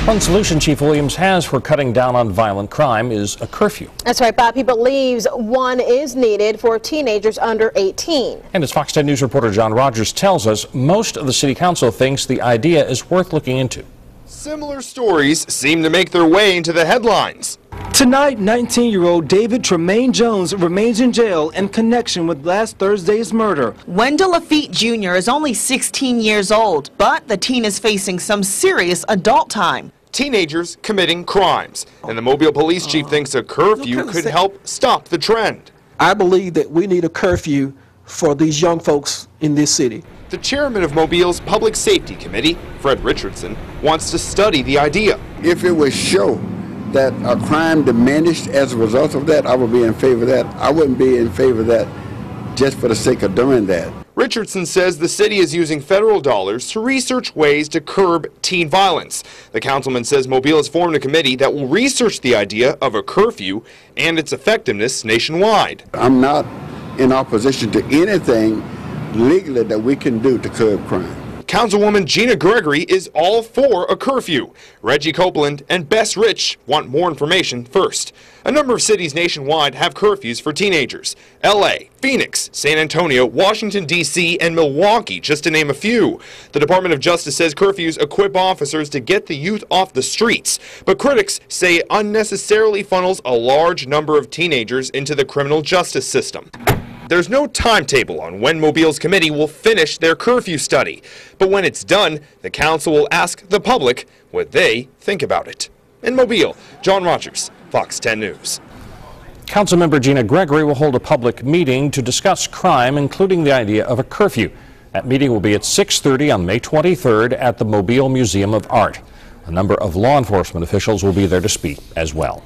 One solution Chief Williams has for cutting down on violent crime is a curfew. That's right, Bob. He believes one is needed for teenagers under 18. And as Fox 10 News reporter John Rogers tells us, most of the City Council thinks the idea is worth looking into. Similar stories seem to make their way into the headlines. Tonight, 19-year-old David Tremaine Jones remains in jail in connection with last Thursday's murder. Wendell Lafitte Jr. is only 16 years old, but the teen is facing some serious adult time. Teenagers committing crimes, and the Mobile police chief thinks a curfew could help stop the trend. I believe that we need a curfew for these young folks in this city. The chairman of Mobile's Public Safety Committee, Fred Richardson, wants to study the idea. If it would show that a crime diminished as a result of that, I would be in favor of that. I wouldn't be in favor of that just for the sake of doing that. Richardson says the city is using federal dollars to research ways to curb teen violence. The councilman says Mobile has formed a committee that will research the idea of a curfew and its effectiveness nationwide. I'm not in opposition to anything legally that we can do to curb crime. Councilwoman Gina Gregory is all for a curfew. Reggie Copeland and Bess Rich want more information first. A number of cities nationwide have curfews for teenagers. LA, Phoenix, San Antonio, Washington, D.C., and Milwaukee, just to name a few. The Department of Justice says curfews equip officers to get the youth off the streets. But critics say it unnecessarily funnels a large number of teenagers into the criminal justice system. There's no timetable on when Mobile's committee will finish their curfew study. But when it's done, the council will ask the public what they think about it. In Mobile, John Rogers, Fox 10 News. Councilmember Gina Gregory will hold a public meeting to discuss crime, including the idea of a curfew. That meeting will be at 6:30 on May 23rd at the Mobile Museum of Art. A number of law enforcement officials will be there to speak as well.